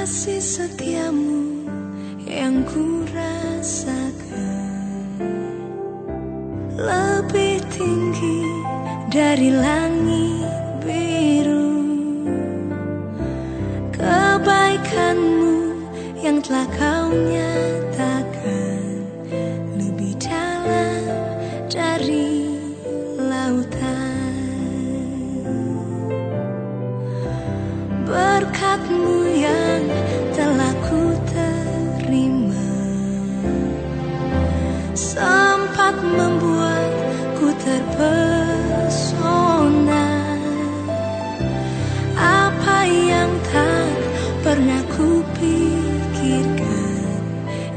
kasih setiamu yang ku rasakan lebih tinggi dari langit biru. Kebaikanmu yang telah kau nyatakan lebih dalam dari lautan. Berkat-Mu yang telah ku terima sempat membuatku terpesona. Apa yang tak pernah ku pikirkan,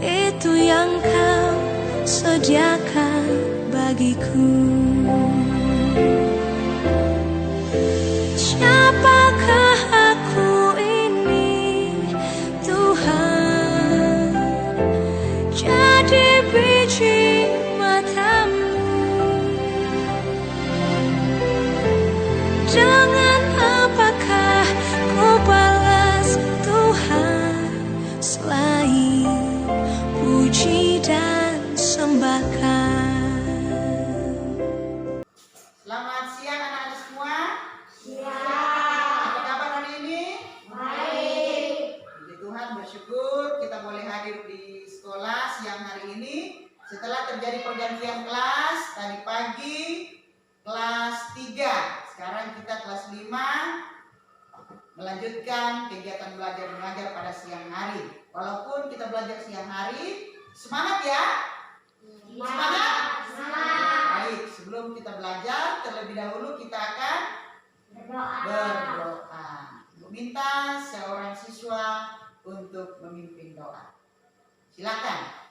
itu yang kau sediakan bagiku. Siapakah aku ini, Tuhan? Jadi biji mata-Mu. Dengan apakah ku balas Tuhan selain puji dan sembahkan? Selamat siang anak-anak semua. Siang. Apa kabar hari ini? Baik. Puji Tuhan, bersyukur kita boleh hadir di sekolah siang hari ini. Setelah terjadi pergantian kelas, tadi pagi kelas 3, sekarang kita kelas 5, melanjutkan kegiatan belajar mengajar pada siang hari. Walaupun kita belajar siang hari, semangat ya? Semangat? Baik, sebelum kita belajar, terlebih dahulu kita akan berdoa. Minta seorang siswa untuk memimpin doa. Silakan.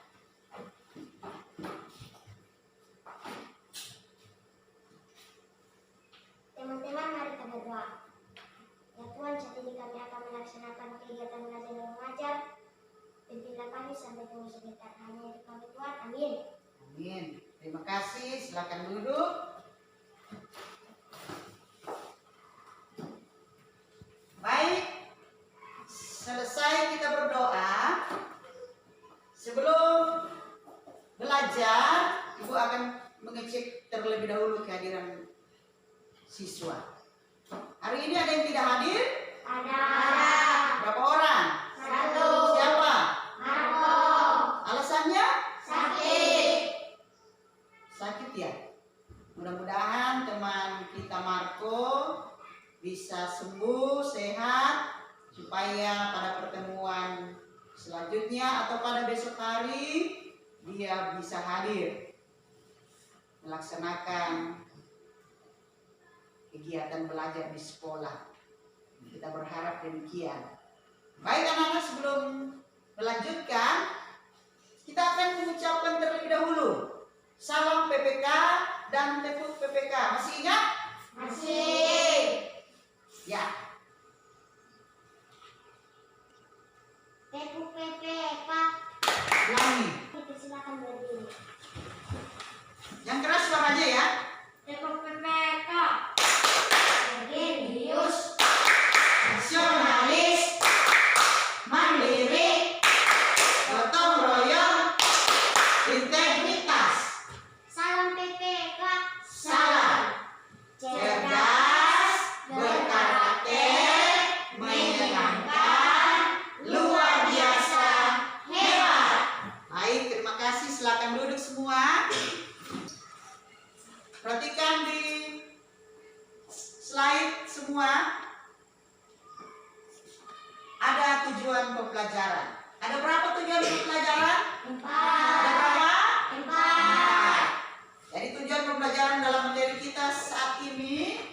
Teman-teman, mari kita berdoa. Ya Tuhan, saat ini kami akan melaksanakan kegiatan belajar dan mengajar. Pimpinlah kami sampai tunggu sebentar. Hanya itu kami Tuhan. Amin. Amin. Terima kasih. Silakan duduk. Baik. Selesai kita berdoa. Sebelum belajar, Ibu akan mengecek terlebih dahulu kehadiran siswa. Hari ini ada yang tidak hadir? Ada. Berapa orang? 1. Siapa? Marco. Alasannya? Sakit. Sakit ya? Mudah-mudahan teman kita Marco bisa sembuh, sehat, supaya pada pertemuan selanjutnya atau pada besok hari dia bisa hadir melaksanakan kegiatan belajar di sekolah. Kita berharap demikian. Baik anak-anak, sebelum melanjutkan, kita akan mengucapkan terlebih dahulu salam PPK dan tepuk PPK. Masih ingat? Masih. Ya. Tepuk PP, Pak. Ulangi. Kita silakan berdiri. Yang keras suaranya ya. Tepuk PP, Kak. Religius. Nasionalis, mandiri, gotong royong, integritas. Salam PP, Kak. Salam. Cerdas, berkarakter, menyenangkan, luar biasa, hebat. Baik, terima kasih. Silakan duduk semua. Perhatikan di slide semua. Ada tujuan pembelajaran. Ada berapa tujuan pembelajaran? 4. Ada berapa? 4. Jadi tujuan pembelajaran dalam materi kita saat ini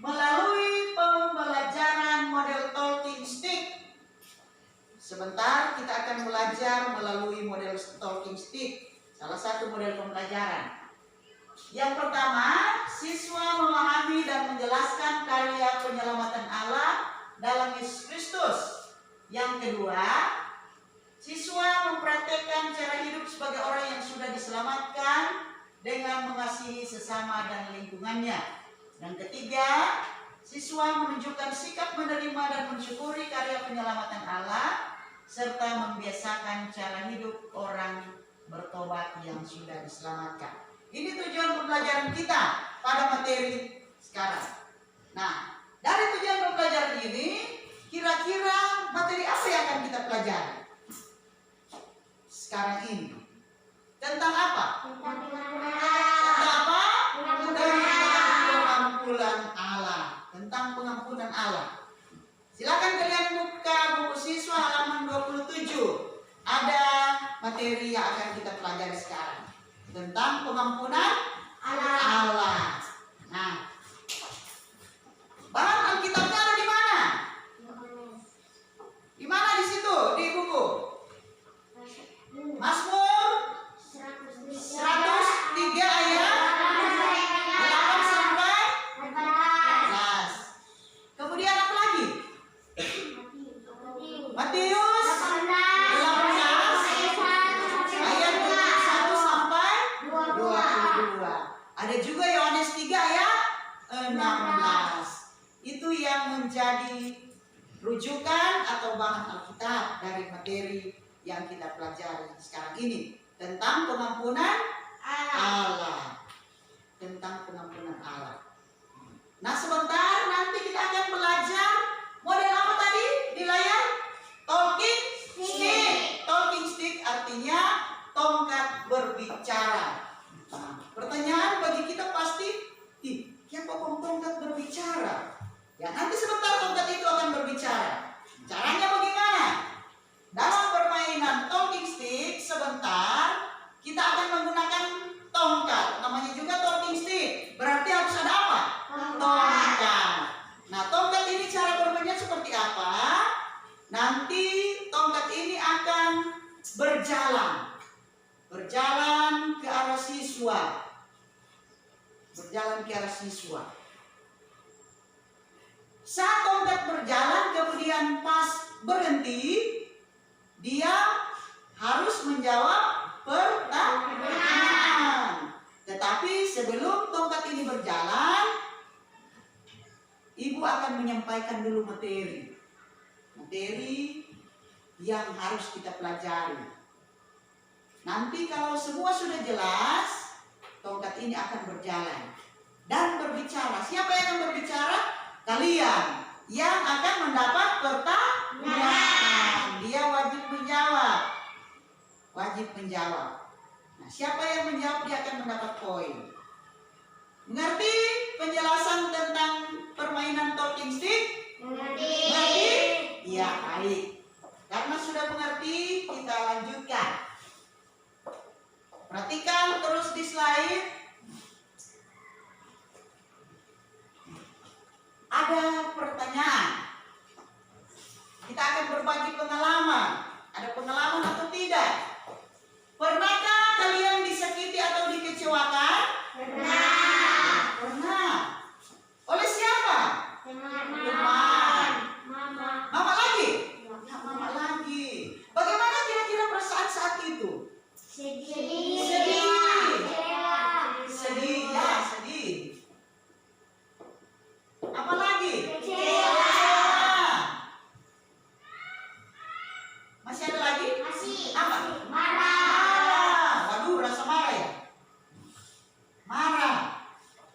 melalui pembelajaran model talking stick. Sebentar kita akan belajar melalui model talking stick, salah satu model pembelajaran. Yang pertama, siswa memahami dan menjelaskan karya penyelamatan Allah dalam Yesus Kristus. Yang kedua, siswa mempraktekkan cara hidup sebagai orang yang sudah diselamatkan dengan mengasihi sesama dan lingkungannya. Yang ketiga, siswa menunjukkan sikap menerima dan mensyukuri karya penyelamatan Allah serta membiasakan cara hidup orang bertobat yang sudah diselamatkan. Ini tujuan pembelajaran kita pada materi sekarang. Nah, dari tujuan pembelajaran ini, kira-kira materi apa yang akan kita pelajari sekarang ini? Tentang apa? Tentang Tentang apa? pengampunan Pengampunan Allah. Tentang pengampunan Allah. Silakan kalian buka buku siswa halaman 27. Ada materi yang akan kita pelajari sekarang tentang pengampunan Allah. Nah, bahan Alkitabnya ada di mana? Di mana di situ? Di buku Mazmur 103 ayat 8 sampai 11. Kemudian apa lagi? Matius 18 ayat 21 sampai 22. Ada juga Yohanes 3 ayat 16. Itu yang menjadi rujukan atau bahan Alkitab dari materi yang kita pelajari sekarang ini tentang pengampunan Allah. Tentang pengampunan Allah. Nah, sebentar nanti kita akan belajar model apa tadi di layar? Talking stick. Talking stick artinya tongkat berbicara. Nah, pertanyaan bagi kita pasti, siapa tongkat berbicara? Ya, nanti sebentar tongkat itu akan berbicara. Caranya bagaimana? Dalam permainan talking stick sebentar kita akan menggunakan tongkat. Namanya juga talking stick. Berarti harus ada apa? Tongkat. Nah, tongkat ini cara bermainnya seperti apa? Nanti tongkat ini akan berjalan ke arah siswa. Berjalan ke arah siswa. Saat tongkat berjalan kemudian pas berhenti, dia harus menjawab pertanyaan. Tetapi sebelum tongkat ini berjalan, ibu akan menyampaikan dulu materi yang harus kita pelajari. Nanti kalau semua sudah jelas, tongkat ini akan berjalan dan berbicara. Siapa yang akan berbicara? Kalian yang akan mendapat pertanyaan. Dia wajib menjawab. Nah, siapa yang menjawab dia akan mendapat poin. Mengerti penjelasan tentang permainan talking stick? Mengerti? Ya, baik. Karena sudah mengerti, kita lanjutkan. Perhatikan terus di slide. Ada pertanyaan. Kita akan berbagi pengalaman. Ada pengalaman atau tidak? Pernahkah kalian disakiti atau dikecewakan? Pernah. Oleh siapa? Teman. Mama lagi? Ya, mama lagi. Bagaimana kira-kira perasaan saat itu? Sedih. Apa lagi? Kecewa. Masih ada lagi? Apa? Marah. Waduh, rasa marah ya? Marah.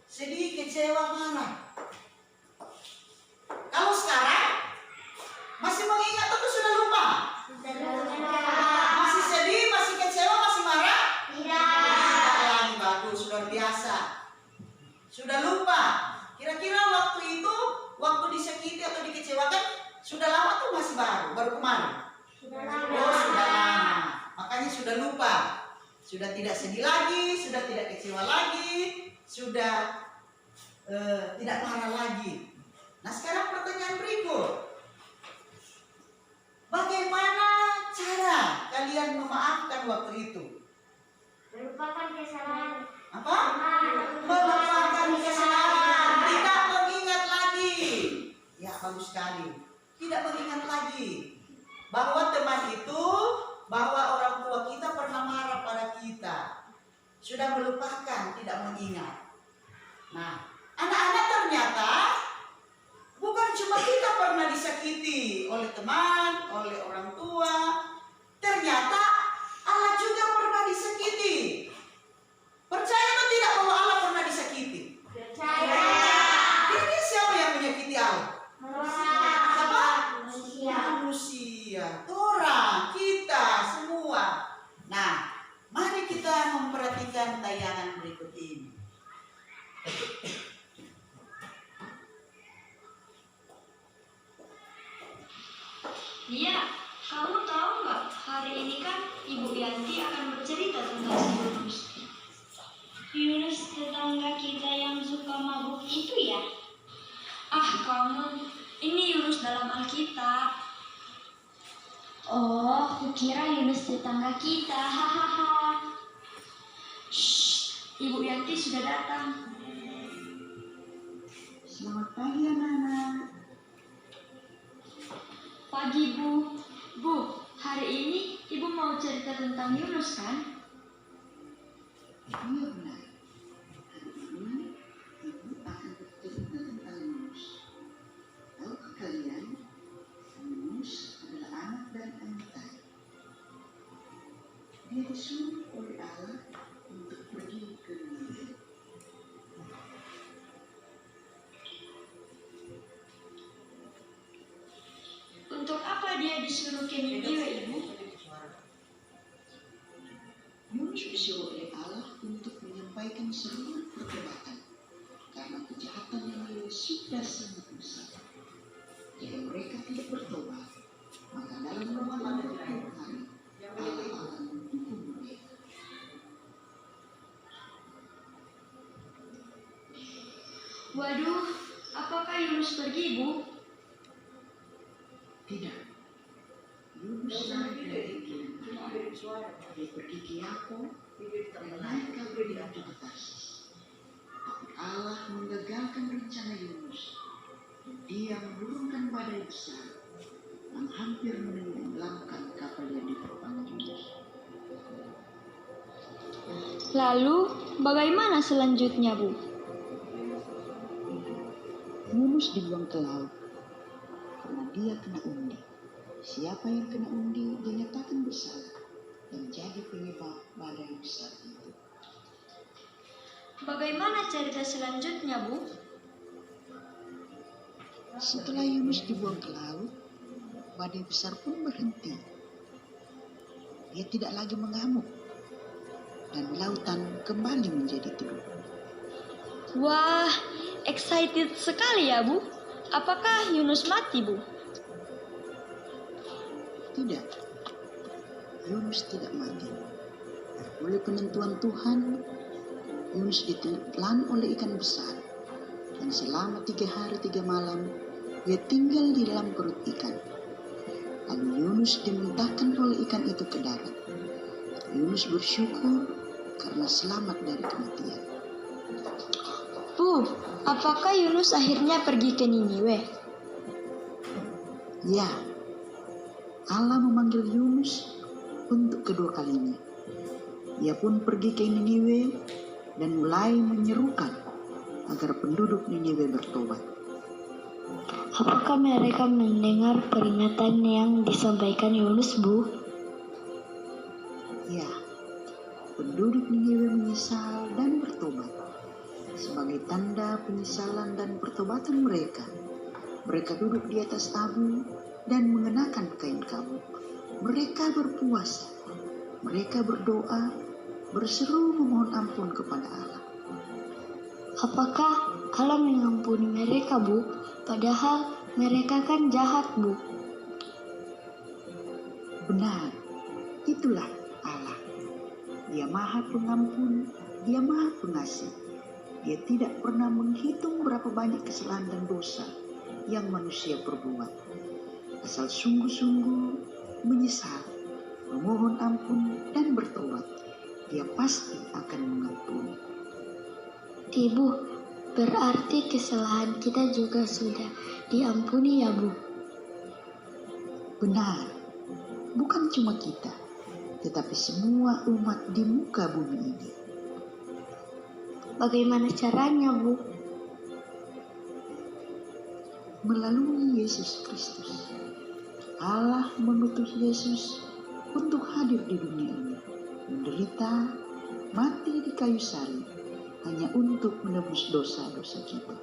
Sedih, kecewa, marah. Kalau sekarang masih mengingat atau sudah lupa? Masih sedih, masih kecewa, masih marah? Tidak lagi, bagus, luar biasa. Sudah lupa. Kira-kira waktu itu, waktu disakiti atau dikecewakan, sudah lama tuh masih baru kemarin? Oh, sudah lama. Makanya sudah lupa. Sudah tidak sedih lagi, sudah tidak kecewa lagi, sudah tidak marah lagi. Nah, sekarang pertanyaan berikut. Bagaimana cara kalian memaafkan waktu itu? Melupakan kesalahan. Apa? Melupakan kesalahan. Tidak mengingat lagi. Ya, bagus sekali. Tidak mengingat lagi bahwa teman itu, bahwa orang tua kita pernah marah pada kita. Sudah melupakan, tidak mengingat. Nah, anak-anak ternyata bukan cuma kita pernah disakiti oleh oleh teman, oleh orang tua. Ternyata Allah juga pernah disakiti. Percaya atau tidak bahwa Allah pernah disakiti? Percaya. Jadi siapa yang menyakiti Allah? Siapa? Manusia. Manusia, orang, kita semua. Nah, mari kita memperhatikan tayangan berikut ini. Iya, kamu tahu nggak? Hari ini kan Ibu Yanti akan bercerita tentang si Yunus. Yunus tetangga kita yang suka mabuk itu ya? Ah kamu, ini Yunus dalam Alkitab. Oh, kukira Yunus tetangga kita. Hahaha. Shh, Ibu Yanti sudah datang. Selamat pagi anak-anak. Pagi Bu. Bu, hari ini Ibu mau cerita tentang Yunus kan? Iya benar. Hari ini Ibu akan bercerita tentang Yunus. Tahukah kalian, Yunus adalah anak dari Amitai. Dia disuruh oleh Allah untuk pergi ke Niniwe. Untuk apa dia disuruh ke Niniwe, Ibu? Yunus disuruh oleh Allah untuk menyampaikan seluruh pertobatan karena kejahatan Niniwe sudah sangat besar. Jika mereka tidak bertobat, maka dalam waktu 40 hari Allah akan menghukum mereka. Waduh, apakah Yunus pergi, Bu? Tidak. Yunus naik dari Kinian. Dia pergi ke Yapo dan naik kabur menuju ke Tarsis. Tapi Allah menggagalkan rencana Yunus. Dia menurunkan badai besar yang hampir menenggelamkan kapal yang diterbang Yunus. Lalu, bagaimana selanjutnya, Bu? Yunus dibuang ke laut karena dia kena undi. Siapa yang kena undi dinyatakan bersalah dan jadi penyebab badai besar itu. Bagaimana cerita selanjutnya, Bu? Setelah Yunus dibuang ke laut, badai besar pun berhenti. Dia tidak lagi mengamuk dan lautan kembali menjadi teduh. Wah, excited sekali ya, Bu. Apakah Yunus mati, Bu? Tidak, Yunus tidak mati. Oleh penentuan Tuhan, Yunus ditelan oleh ikan besar. Dan selama 3 hari 3 malam, ia tinggal di dalam perut ikan. Lalu Yunus dimuntahkan oleh ikan itu ke darat. Yunus bersyukur karena selamat dari kematian. Bu, apakah Yunus akhirnya pergi ke Niniwe? Ya, Allah memanggil Yunus untuk kedua kalinya. Ia pun pergi ke Niniwe dan mulai menyerukan agar penduduk Niniwe bertobat. Apakah mereka mendengar peringatan yang disampaikan Yunus, Bu? Ya, penduduk Niniwe menyesal dan bertobat. Sebagai tanda penyesalan dan pertobatan mereka, mereka duduk di atas tabu dan mengenakan kain kabuk. Mereka berpuasa, mereka berdoa, berseru memohon ampun kepada Allah. Apakah Allah mengampuni mereka, Bu? Padahal mereka kan jahat, Bu. Benar, itulah Allah. Dia Maha Pengampun, Dia Maha Pengasih. Dia tidak pernah menghitung berapa banyak kesalahan dan dosa yang manusia perbuat. Asal sungguh-sungguh menyesal, memohon ampun dan bertobat, Dia pasti akan mengampuni. Ibu, berarti kesalahan kita juga sudah diampuni ya, Bu? Benar, bukan cuma kita, tetapi semua umat di muka bumi ini. Bagaimana caranya, Bu? Melalui Yesus Kristus. mengutus Yesus untuk hadir di dunia ini, menderita, mati di kayu salib, hanya untuk menebus dosa-dosa kita.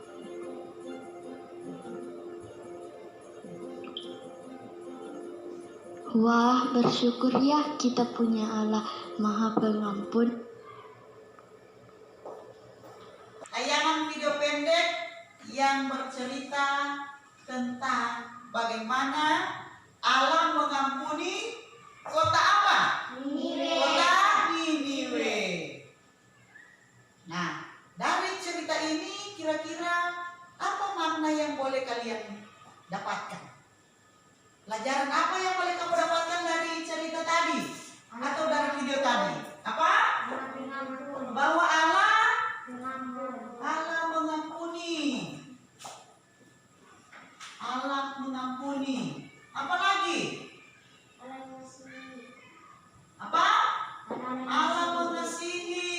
Wah, bersyukur ya kita punya Allah Maha Pengampun. Tayangan video pendek yang bercerita tentang bagaimana Allah mengampuni kota apa? Niniwe. Kota Niniwe. Nah, dari cerita ini kira-kira apa makna yang boleh kalian dapatkan? Pelajaran apa yang boleh kamu dapatkan dari cerita tadi? Atau dari video tadi? Apa? Bahwa Allah mengampuni. Allah mengampuni. Apa lagi? Apa? Allah mengasihi.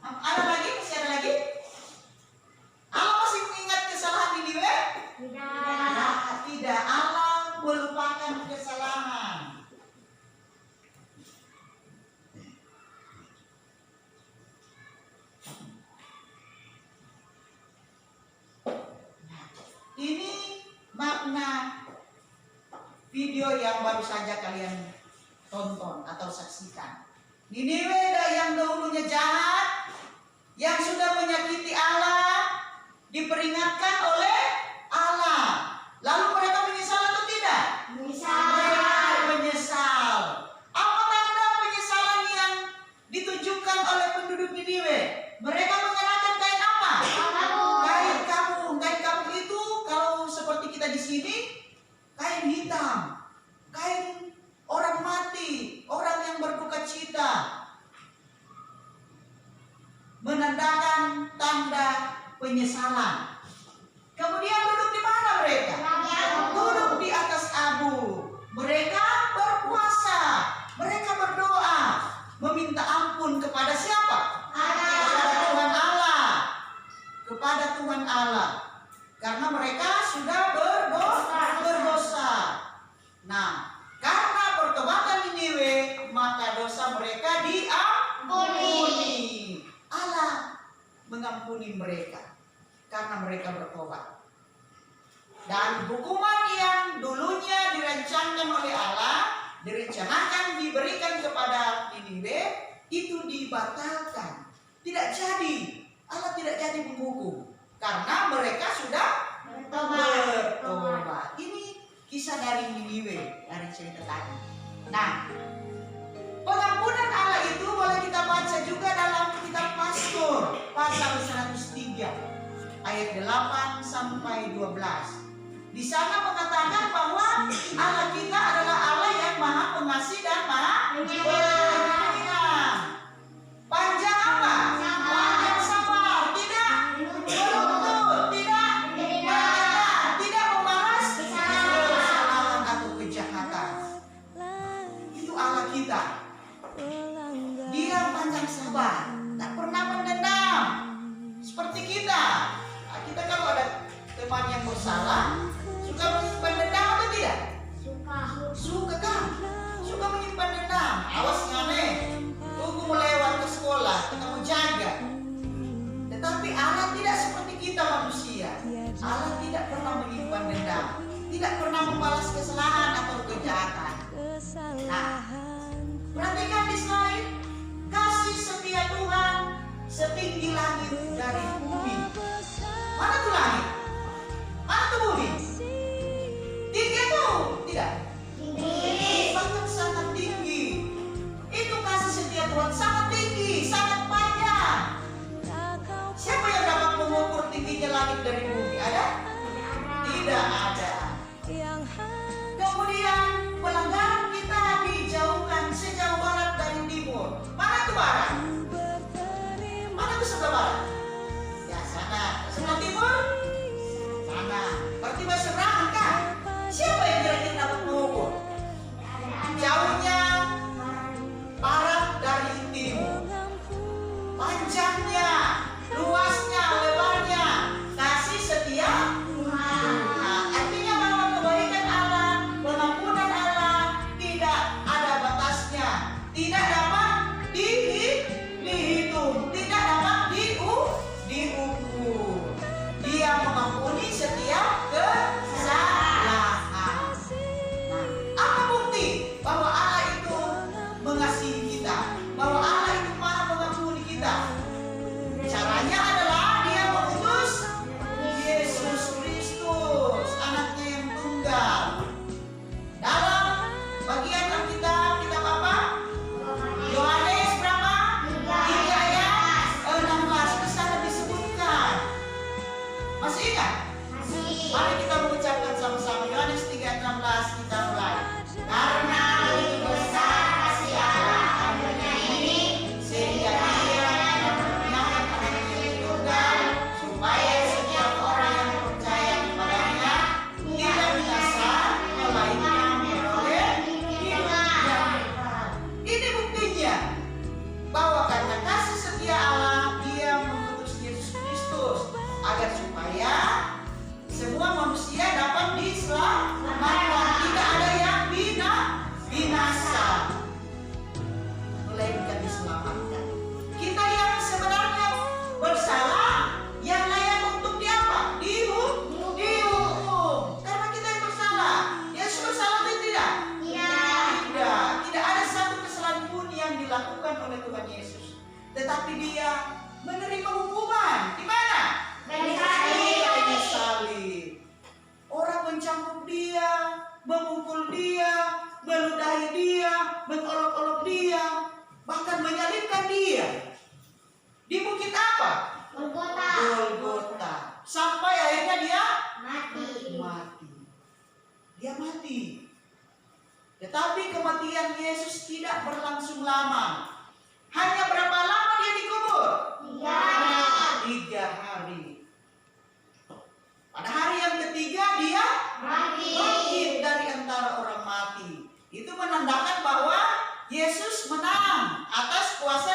Ada lagi? Masih ada lagi? Allah masih mengingat kesalahan Niniwe? Tidak. Allah melupakan kesalahan. Ini makna video yang baru saja kalian tonton atau saksikan. Niniwe yang dahulunya jahat, yang sudah menyakiti Allah, diperingatkan oleh Allah. Lalu mereka menyesal atau tidak? Mereka menyesal. Apa tanda penyesalan yang ditujukan oleh penduduk Niniwe? Mereka mengenakan kain apa? Kain kabung. Kain kabung itu kalau seperti kita di sini, kain hitam, kain orang mati, orang yang berduka cita, menandakan tanda penyesalan. Kemudian duduk di mana mereka? Duduk di atas abu. Mereka berpuasa, mereka berdoa, meminta ampun kepada siapa? Kepada Tuhan Allah. Kepada Tuhan Allah. Karena mereka sudah berdosa. Nah, karena pertobatan Niniwe, maka dosa mereka diampuni. Allah mengampuni mereka karena mereka bertobat. Dan hukuman yang dulunya dirancangkan oleh Allah, direncanakan diberikan kepada Niniwe, itu dibatalkan. Tidak jadi. Allah tidak jadi menghukum karena mereka sudah bertobat. Ini kisah dari Niniwe, dari cerita tadi. Nah, pengampunan Allah itu boleh kita baca juga dalam kitab Mazmur pasal 103 ayat 8 sampai 12. Di sana mengatakan bahwa Allah kita adalah Allah yang Maha Pengasih dan Maha Penyayang. Panjang apa? Panjang sabar, tidak menuntut, tidak menyerah, tidak membalas kesalahan atau kejahatan. Itu Allah kita. Dia panjang sabar, tak pernah mendendam. Seperti kita. Nah, kita kalau ada teman yang bersalah, suka menyimpan dendam atau tidak? Suka kan? Suka menyimpan dendam. Awas ngane. Tunggu melewat ke sekolah, kita mau jaga. Tetapi Allah tidak seperti kita manusia. Allah tidak pernah menyimpan dendam, tidak pernah membalas kesalahan atau kejahatan. Nah, perhatikan di slide. Kasih setia Tuhan setinggi langit dari bumi. Mana tuh langit? Mana tuh bumi? Tinggi tuh? Tidak. Bahkan sangat tinggi. Itu kasih setia Tuhan sangat tinggi, sangat panjang. Siapa yang dapat mengukur tingginya langit dari bumi? Ada? Tidak ada. Kemudian pelanggaran kita dijauhkan sejauh barat dari timur. Mana tuh barat? Mana tuh sebelah barat? Ya sana. Sebelah timur? Sana. Berarti berseberangan kan? Siapa yang kira-kira dapat mengukur jauhnya barat dari timur, panjangnya, luasnya, lebarnya? Kasih setia Tuhan. ingat? Masih. Mari kita mengucapkan sama-sama Yohanes 3:16, kita mulai. Karena begitu besar kasih Allah akan dunia ini, sehingga Dia mengaruniakan anaknya yang tunggal, supaya setiap orang yang percaya kepadanya tidak binasa, melainkan beroleh hidup yang kekal. Ini buktinya bahwa karena kasih setia Allah, Dia mengutus Yesus Kristus agar supaya semua manusia dapat diselamatkan. Tidak ada yang binasa, melainkan diselamatkan. Kita yang sebenarnya bersalah, yang layak untuk diapa? Dihukum. Karena kita yang bersalah. Yesus bersalah atau tidak? Tidak. Tidak ada satu kesalahan pun yang dilakukan oleh Tuhan Yesus. Tetapi Dia menerima hukuman. Di mana? Kayu salib. Kayu salib. Orang mencambuk Dia, memukul Dia, meludahi Dia, mengolok-olok Dia, bahkan menyalibkan Dia. Di bukit apa? Golgota. Golgota. Sampai akhirnya Dia Mati. mati. Dia mati. Tetapi kematian Yesus tidak berlangsung lama. Hanya berapa lama Dia dikubur? 3 hari. Pada hari yang ketiga Dia Mati. bangkit dari antara orang mati. Itu menandakan bahwa Yesus menang atas kuasa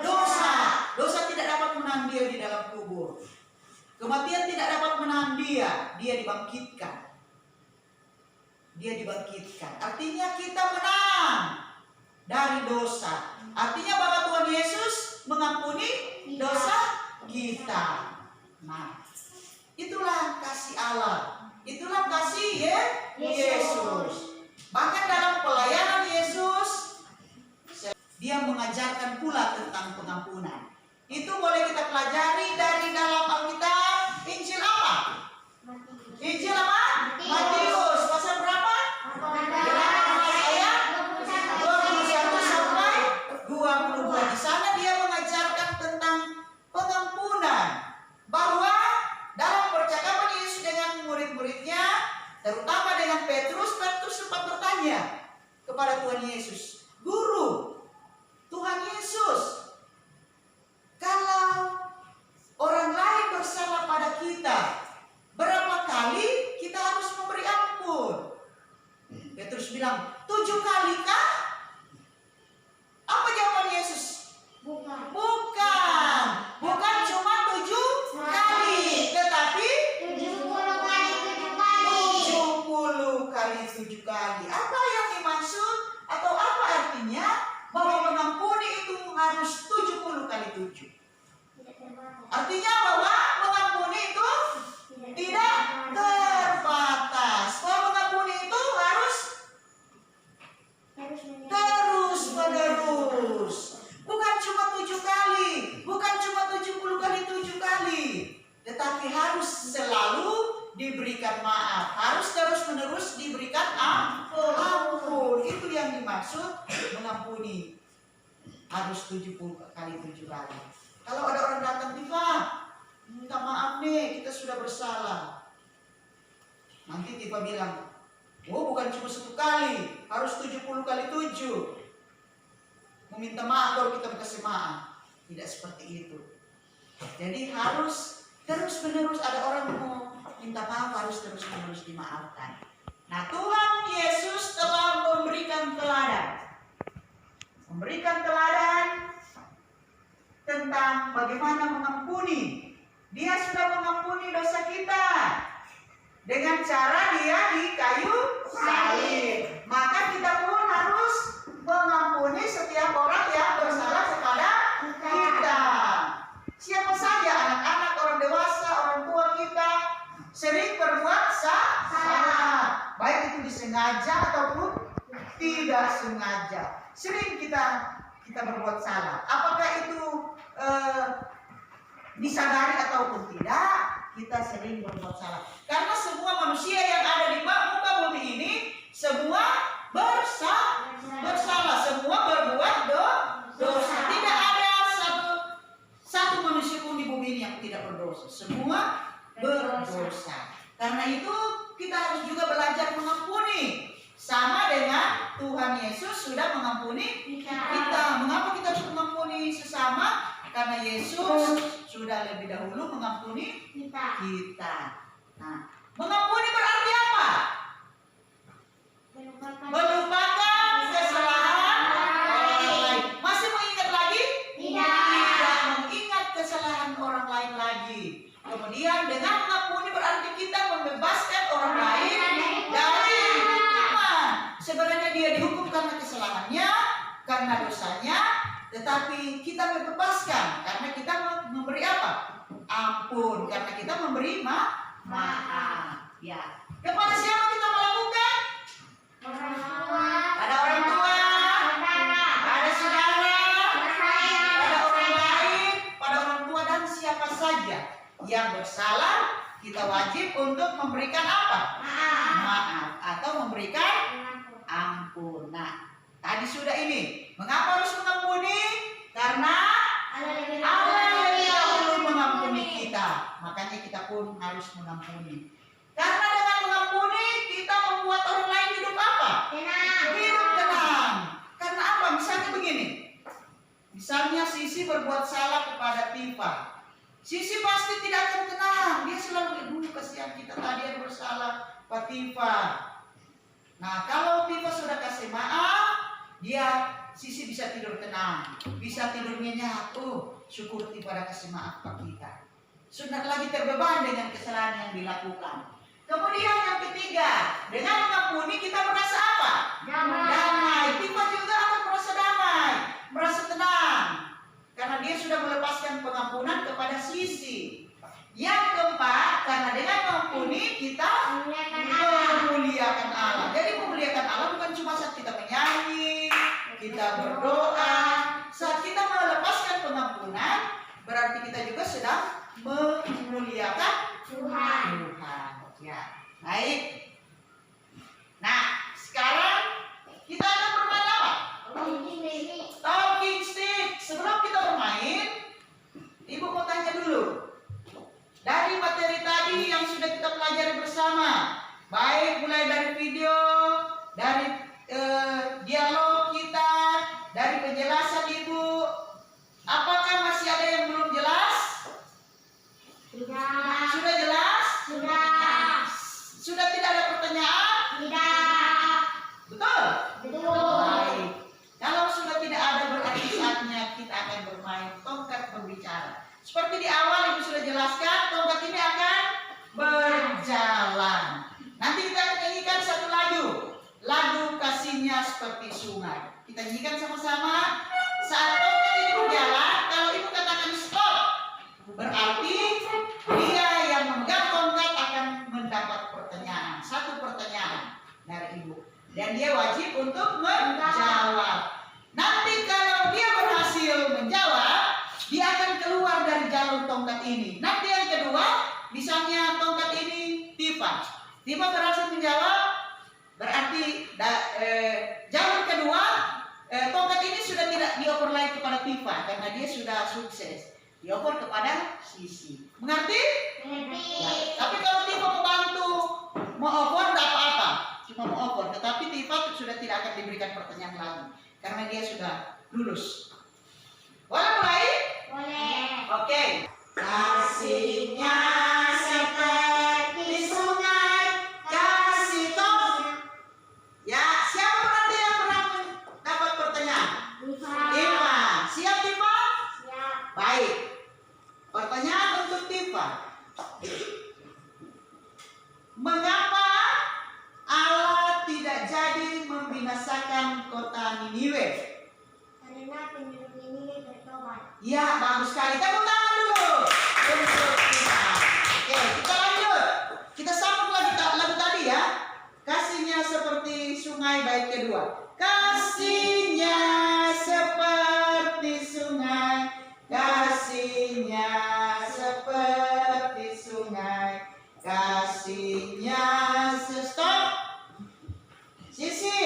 dosa. Dosa tidak dapat menahan Dia di dalam kubur. Kematian tidak dapat menahan Dia. Dia dibangkitkan. Dia dibangkitkan. Artinya kita menang dari dosa. Artinya bahwa Tuhan Yesus mengampuni dosa kita. Nah, itulah kasih Allah. Itulah kasih Yesus. Bahkan dalam pelayanan Yesus, Dia mengajarkan pula tentang pengampunan. Itu boleh kita pelajari dari dalam Alkitab. Injil apa? Injil apa? Matius. Pasal berapa? Ayat 21 sampai 22. Di sana Dia mengajarkan tentang pengampunan. Bahwa dalam percakapan Yesus dengan murid-muridnya, terutama dengan Petrus sempat bertanya kepada Tuhan Yesus, "Guru, Tuhan Yesus, kalau orang lain bersalah pada kita, berapa kali kita harus memberi ampun?" Petrus bilang, 7 kali kah? Apa jawaban Yesus? Bukan. Bukan cuma 7 kali, tetapi 70 kali 7 kali. 70 kali 7 kali. Apa yang dimaksud atau apa artinya bahwa mengampuni itu harus 70 kali 7? Tidak terbatas. Artinya bahwa mengampuni itu tidak terbatas. Bahwa mengampuni itu harus terus menerus. Bukan cuma 7 kali, bukan cuma 70 kali 7 kali, tetapi harus selalu diberikan maaf, harus terus menerus diberikan ampun. Itu yang dimaksud mengampuni. Harus 70 kali 7 kali. Kalau ada orang datang, "Tifa, minta maaf nih, kita sudah bersalah." Nanti Tifa bilang, "Oh, bukan cuma 1 kali, harus 70 kali 7. Meminta maaf baru kita kasih maaf." Tidak seperti itu. Jadi harus terus menerus, ada orang mau minta maaf harus terus menerus dimaafkan. Nah, Tuhan Yesus telah memberikan teladan tentang bagaimana mengampuni. Dia sudah mengampuni dosa kita dengan cara Dia di kayu salib. Maka kita pun harus mengampuni setiap orang yang bersalah kepada kita. Siapa saja, anak-anak, orang dewasa, orang tua kita sering berbuat salah, baik itu disengaja ataupun tidak sengaja. Sering kita berbuat salah. Apakah itu disadari ataupun tidak, kita sering berbuat salah. Karena semua manusia yang ada di muka bumi ini semua bersalah, semua berbuat dosa. Tidak ada satu manusia pun di bumi ini yang tidak berdosa. Semua berdosa. dosa. Karena itu kita harus juga belajar mengampuni. Sama dengan Tuhan Yesus sudah mengampuni kita. Mengapa kita harus mengampuni sesama? Karena Yesus sudah lebih dahulu mengampuni kita. Nah, mengampuni berarti apa? Melupakan kesalahan orang lain. Masih mengingat lagi? Tidak mengingat kesalahan orang lain lagi. Kemudian dengan mengampuni berarti kita membebaskan orang lain dari hukuman. Sebenarnya dia dihukum karena kesalahannya, karena dosanya, tetapi kita membebaskan karena kita memberi apa? Ampun. Karena kita memberi maaf. Ya. Kepada siapa kita melakukan? Ada orang tua, ada saudara, pada orang lain, pada orang tua dan siapa saja yang bersalah, kita wajib untuk memberikan apa? Maaf atau memberikan ampun. Nah, tadi sudah ini. Mengapa harus mengampuni? Karena Allah lebih dahulu mengampuni kita. Makanya kita pun harus mengampuni. Karena dengan mengampuni kita membuat orang lain hidup apa? Hidup tenang. Karena apa? Misalnya begini. Misalnya Sisi berbuat salah kepada Tifa. Sisi pasti tidak akan tenang. Dia selalu kasihan kita tadi yang bersalah, Pak Tifa. Nah, kalau Tifa sudah kasih maaf, Sisi bisa tidur tenang, bisa tidur nyenyak. Syukur Tifa ada kasih maaf Pak kita. Sudah lagi terbeban dengan kesalahan yang dilakukan. Kemudian yang ketiga, dengan mengampuni kita merasa apa? Damai. Tifa juga akan merasa damai, merasa tenang. Karena dia sudah melepaskan pengampunan kepada Sisi. Yang keempat, karena dengan mengampuni kita memuliakan Allah. Jadi memuliakan Allah bukan cuma saat kita menyanyi, kita berdoa. Saat kita melepaskan pengampunan, berarti kita juga sedang memuliakan Tuhan. Ya, baik. Nah, sekarang kita akan bermain apa? Talking stick. Sebelum kita bermain, Ibu mau tanya dulu. Dari materi tadi yang sudah kita pelajari bersama, baik mulai dari video, dari dialog kita, dari penjelasan Ibu, apakah masih ada yang belum jelas? Sudah jelas? Sudah tidak ada pertanyaan? Betul? Baik. Kalau sudah tidak ada berarti saatnya kita akan bermain tongkat berbicara. Seperti di awal Ibu sudah jelaskan, tongkat ini akan berjalan. Nanti kita akan nyanyikan satu lagu kasihnya seperti sungai. Kita nyanyikan sama-sama. Saat tongkat ini berjalan, kalau Ibu katakan stop, berarti dia yang memegang tongkat akan mendapat pertanyaan. Satu pertanyaan dari Ibu. Dan dia wajib untuk menjawab. Nanti kalau dia berhasil menjawab, dia akan keluar dari jalur tongkat ini. Nanti yang kedua, misalnya tongkat ini Tifa berhasil menjawab, berarti jalur kedua, tongkat ini sudah tidak dioper lagi kepada Tifa karena dia sudah sukses. Dioper kepada Sisi. Mengerti? Ya. Tapi kalau Tifa membantu mau oper, tidak apa-apa. Cuma mau oper. Tetapi Tifa sudah tidak akan diberikan pertanyaan lagi karena dia sudah lulus. Boleh mulai? Boleh. Oke. Kasihnya seperti sungai, kasih toh. Ya, siapa berarti yang pernah dapat pertanyaan? Tifa. Siap Tifa? Siap. Baik. Pertanyaan untuk Tifa. Mengapa Allah tidak jadi membinasakan kota Niniwe? Karena penduduk ini bertobat. Ya, bagus sekali. Tepuk tangan dulu untuk kita. Oke, kita lanjut. Kita sambung lagu tadi ya. Kasihnya seperti sungai bait kedua. Kasihnya seperti sungai, kasihnya seperti sungai, kasihnya stop. Sisi,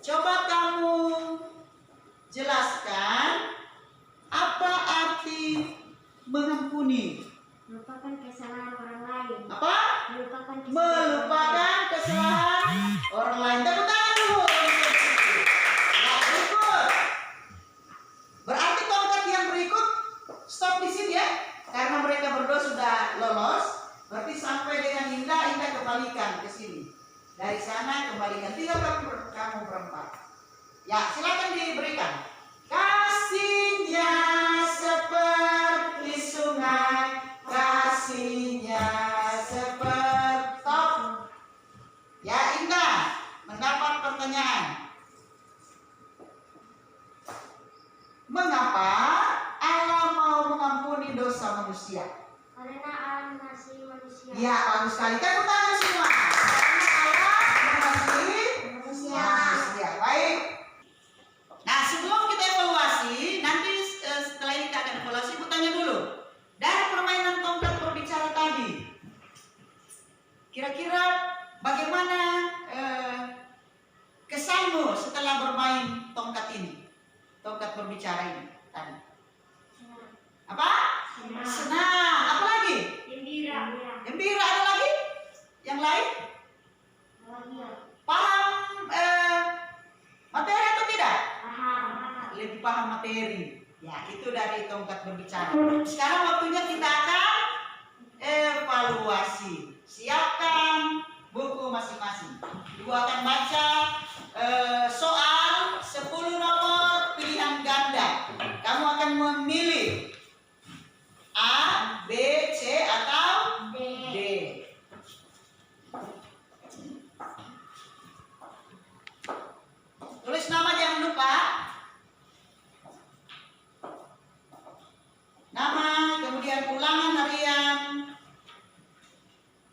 coba kamu jelaskan apa arti mengampuni. Merupakan kesalahan kesalahan orang lain. Apa? Melupakan kesalahan orang lain. Melupakan kesalahan orang lain. Tepuk tangan dulu. Nah, berikut. Berarti tongkat yang berikut stop di sini ya. Karena mereka berdua sudah lolos. Berarti sampai dengan Indah kembalikan ke sini. Dari sana kembalikan. Tinggal kamu berempat. Ya, silakan diberikan. Kasihnya seperti sungai, kasihnya seperti top. Ya, Indah mendapat pertanyaan. Mengapa Allah mau mengampuni dosa manusia? Karena Allah mengasihi manusia. Ya, bagus sekali. Tepuk tangan semua. Karena Allah mengasihi Manusia. manusia. Baik. Nah, sebelum kita evaluasi, nanti setelah ini kita akan evaluasi, aku tanya dulu. Dari permainan tongkat berbicara tadi, kira-kira bagaimana kesanmu setelah bermain tongkat ini? Tongkat berbicara ini tadi. Senang. Apa? Senang. Senang. Apa lagi? Gembira. Gembira. Ada lagi? Yang lain? Bahagia. Paham materi atau tidak? Paham. Lebih paham materi. Ya, itu dari tongkat berbicara. Sekarang waktunya kita akan evaluasi. Siapkan buku masing-masing. Ibu akan baca soal 10 nomor pilihan ganda. Kamu akan memilih A, B, C atau D. D. Tulis nama jangan lupa. Nama, kemudian ulangan harian,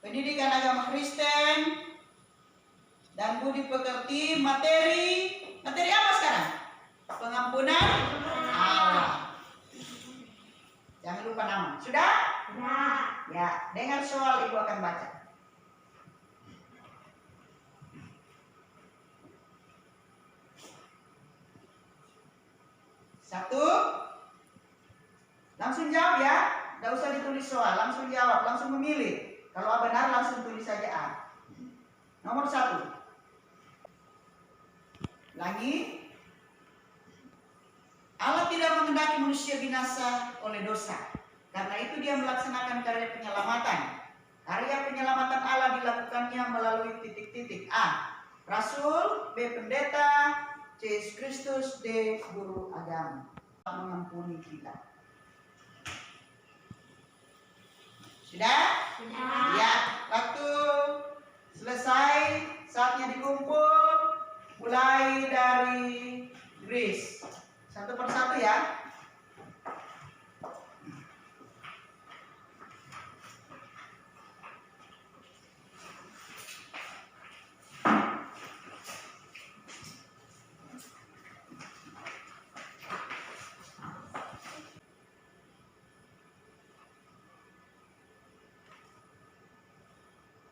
pendidikan agama Kristen, dan budi pekerti. Materi apa sekarang? Pengampunan Allah. Jangan lupa nama. Sudah? Sudah. Ya, dengan soal ibu akan baca. Satu, langsung jawab ya. Tidak usah ditulis soal, langsung jawab, langsung memilih. Kalau benar langsung tulis saja A. Nomor 1. Lagi. Allah tidak menghendaki manusia binasa oleh dosa. Karena itu dia melaksanakan karya penyelamatan. Karya penyelamatan Allah dilakukannya melalui titik-titik. A. Rasul. B. Pendeta. C. Yesus Kristus. D. Guru agama. Mengampuni kita. Sudah? Sudah. Ya, waktu selesai, saatnya dikumpul. Mulai dari Grace. Satu persatu ya.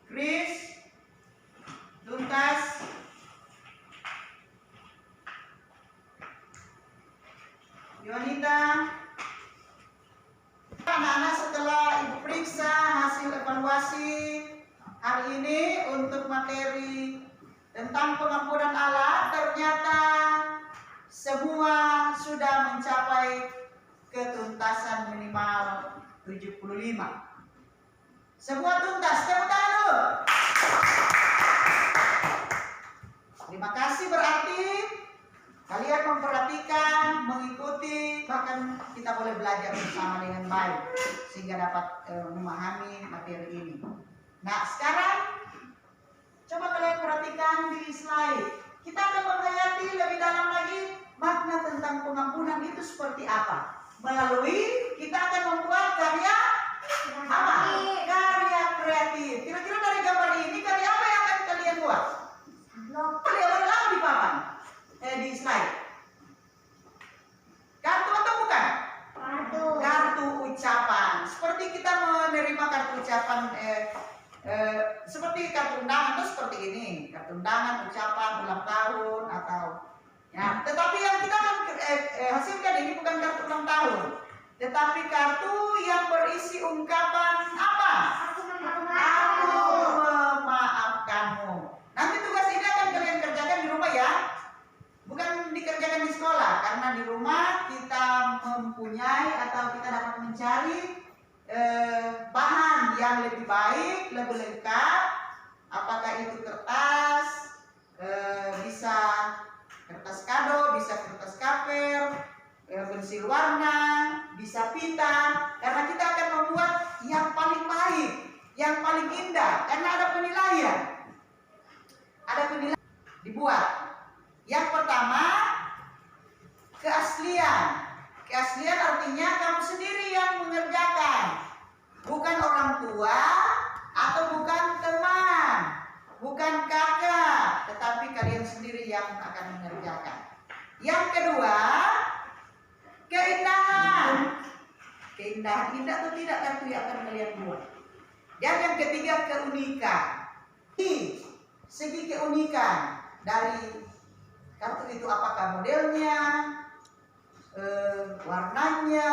Chris, tuntas. Yonita. Anak-anak, setelah ibu periksa hasil evaluasi hari ini untuk materi tentang pengampunan Allah, ternyata semua sudah mencapai ketuntasan minimal 75. Semua tuntas, tepuk tangan dulu. Terima kasih, berarti kalian memperhatikan, mengikuti, bahkan kita boleh belajar bersama dengan baik sehingga dapat memahami materi ini. Nah, sekarang coba kalian perhatikan di slide. Kita akan menghayati lebih dalam lagi makna tentang pengampunan itu seperti apa. Melalui kita akan membuat karya apa? Karya kreatif. Kira-kira dari gambar ini karya apa yang akan kalian buat? Karya berlaku di papan, di slide. Kartu atau bukan? Kartu. Kartu ucapan. Seperti kita menerima kartu ucapan, seperti kartu undangan itu seperti ini. Kartu undangan, ucapan, ulang tahun atau ya. Tetapi yang kita akan hasilkan ini bukan kartu ulang tahun, tetapi kartu yang berisi ungkapan apa? baik, lebih lengkap. Apakah itu kertas, bisa kertas kado, bisa kertas cover, pensil warna, bisa pita. Karena kita akan membuat yang paling baik, yang paling indah. Karena ada penilaian. Ada penilaian dibuat. Yang pertama, keaslian. Keaslian artinya kamu sendiri yang mengerjakan. Bukan orang tua atau bukan teman, bukan kakak, tetapi kalian sendiri yang akan mengerjakan. Yang kedua, keindahan. Keindahan, indah atau tidak kartu yang akan kalian buat. Dan yang ketiga, keunikan. Di segi keunikan dari kartu itu, apakah modelnya, warnanya,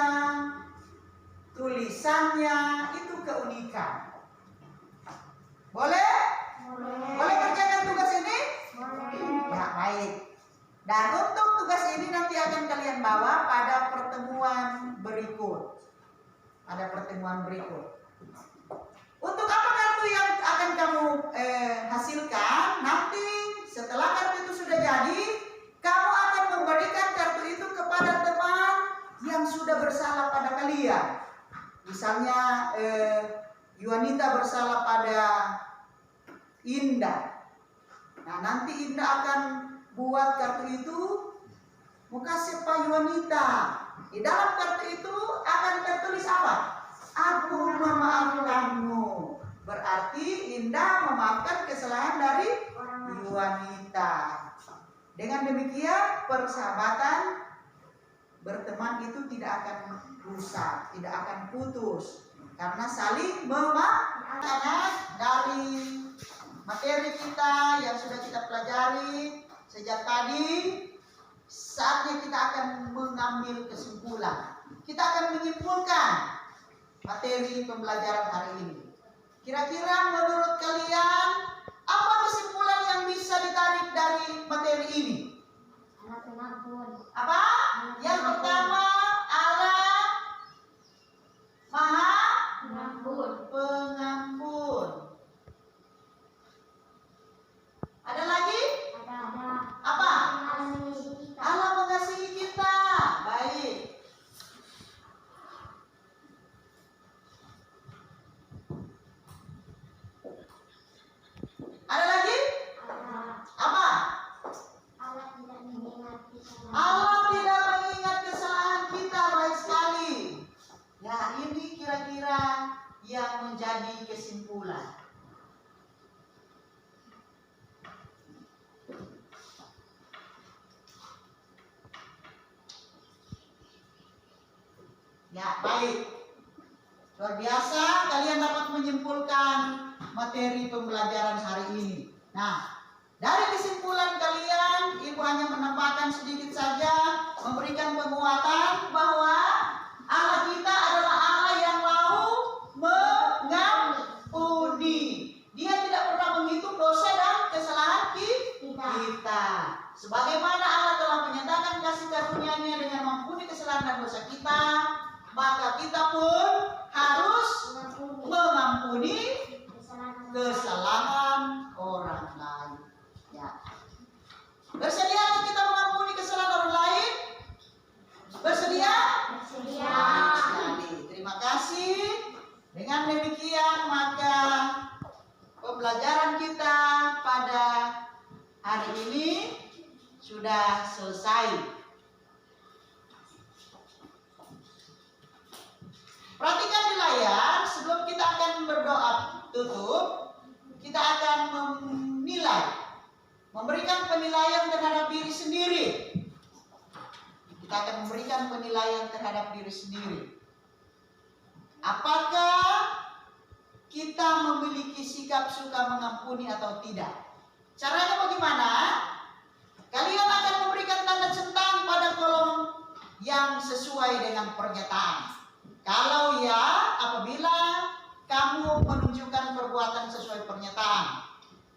tulisannya, itu keunikan. Boleh? Boleh kerjakan tugas ini? Ya, baik. Dan untuk tugas ini nanti akan kalian bawa pada pertemuan berikut. Pada pertemuan berikut. Untuk apa kartu yang akan kamu hasilkan? Nanti setelah kartu itu sudah jadi, kamu akan memberikan kartu itu kepada teman yang sudah bersalah pada kalian. Misalnya Yuanita bersalah pada Indah. Nah, nanti Indah akan buat kartu itu mau kasih Pak Yuanita. Di dalam kartu itu akan tertulis apa? Aku memaafkanmu. Berarti Indah memaafkan kesalahan dari Yuanita. Dengan demikian persahabatan berteman itu tidak akan rusak, tidak akan putus, karena saling memaafkan. Dari materi kita yang sudah kita pelajari sejak tadi, saatnya kita akan mengambil kesimpulan. Kita akan menyimpulkan materi pembelajaran hari ini. Kira-kira menurut kalian apa kesimpulan yang bisa ditarik dari materi ini? Apa? Yang pertama, Allah Maha Pengampun. Ada lagi? Apa? Allah mengasihi kita. Baik. Ada lagi? Apa? Allah tidak mengingat kesalahan kita. Baik sekali. Ya, ini kira-kira yang menjadi kesimpulan. Ya, baik. Luar biasa, kalian dapat menyimpulkan materi pembelajaran hari ini. Nah, dari kesimpulan kalian, Ibu hanya menambahkan sedikit saja, memberikan penguatan bahwa Allah kita adalah Allah yang mau mengampuni. Dia tidak pernah menghitung dosa dan kesalahan kita. Sebagaimana Allah telah menyatakan kasih karunia-Nya dengan mengampuni kesalahan dan dosa kita, maka kita pun harus mengampuni kesalahan orang lain. Ya. Bersedia kita mengampuni kesalahan orang lain? Bersedia? Bersedia. Terima kasih. Dengan demikian maka pembelajaran kita pada hari ini sudah selesai. Perhatikan di layar, sebelum kita akan berdoa tutup, kita akan memberikan penilaian terhadap diri sendiri. Kita akan memberikan penilaian terhadap diri sendiri. Apakah kita memiliki sikap suka mengampuni atau tidak? Caranya bagaimana? Kalian akan memberikan tanda centang pada kolom yang sesuai dengan pernyataan. Kalau ya, apabila kamu menunjukkan perbuatan sesuai pernyataan.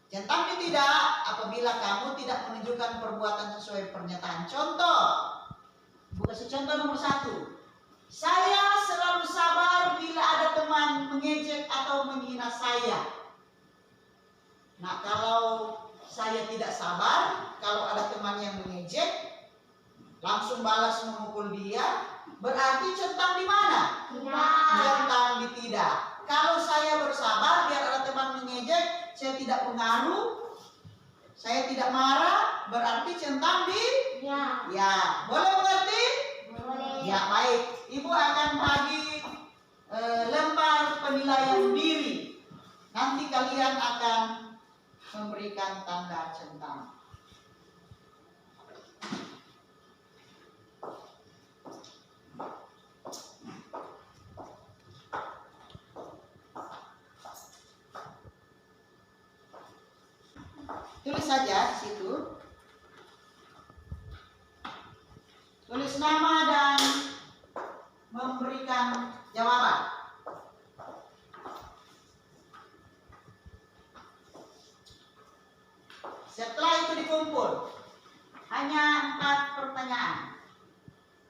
Centang tidak apabila kamu tidak menunjukkan perbuatan sesuai pernyataan. Contoh, bukan contoh nomor 1. Saya selalu sabar bila ada teman mengejek atau menghina saya. Nah, kalau saya tidak sabar, kalau ada teman yang mengejek, langsung balas memukul dia, berarti centang di mana? Centang di tidak. Kalau saya bersabar biar ada teman mengejek, saya tidak pengaruh, saya tidak marah, berarti centang di ya. Boleh mengerti? Boleh. Ya, baik. Ibu akan bagi lembar penilaian diri. Nanti kalian akan memberikan tanda centang. Tulis saja di situ. Tulis nama dan memberikan jawaban. Setelah itu dikumpul, hanya 4 pertanyaan.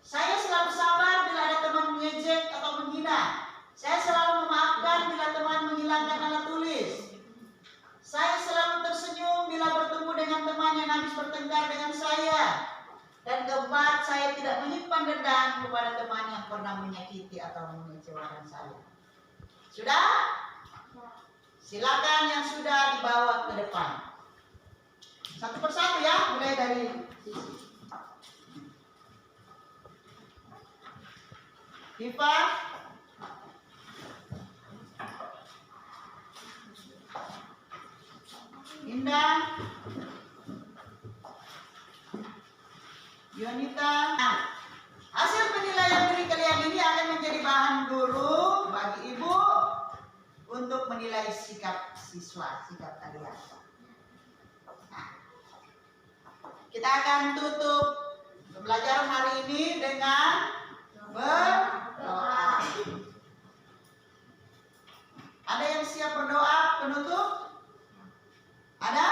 Saya selalu sabar bila ada teman mengejek atau menghina. Saya selalu memaafkan bila teman menghilangkan alat tulis. Saya selalu tersenyum bila bertemu dengan teman yang habis bertengkar dengan saya. Dan keempat, saya tidak menyimpan dendam kepada teman yang pernah menyakiti atau mengecewakan saya. Sudah? Silakan yang sudah dibawa ke depan. Satu persatu ya, mulai dari sisi. Diva, Indah, Yonita. Nah, hasil penilaian diri kalian ini akan menjadi bahan guru bagi ibu untuk menilai sikap siswa, sikap kalian. Nah, kita akan tutup pembelajaran hari ini dengan berdoa. Ada yang siap berdoa penutup? Ada?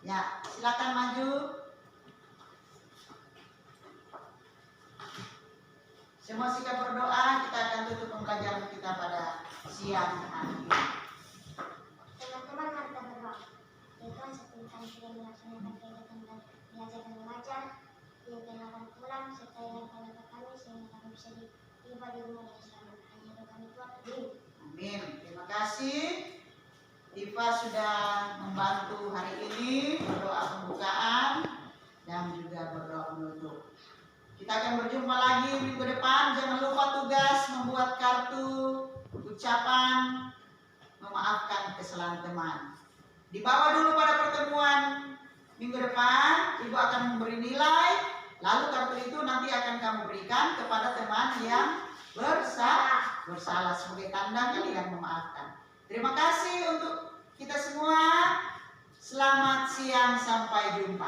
Ya, silakan maju. Semua sikap berdoa, kita akan tutup pembelajaran kita pada siang hari ini. Teman-teman, mari kita berdoa. Ya Tuhan, seperti kami sudah melaksanakan kegiatan belajar dan mengajar, yang akan pulang serta yang akan kami sehingga kami bisa tiba di rumah yang selamat. Hanya doa kami Tuhan. Amin. Terima kasih. Diva sudah membantu hari ini berdoa pembukaan dan juga berdoa penutup. Kita akan berjumpa lagi minggu depan. Jangan lupa tugas membuat kartu ucapan memaafkan kesalahan teman. Dibawa dulu pada pertemuan minggu depan. Ibu akan memberi nilai. Lalu kartu itu nanti akan kamu berikan kepada teman yang bersalah sebagai tanda kalian memaafkan. Terima kasih untuk kita semua. Selamat siang, sampai jumpa.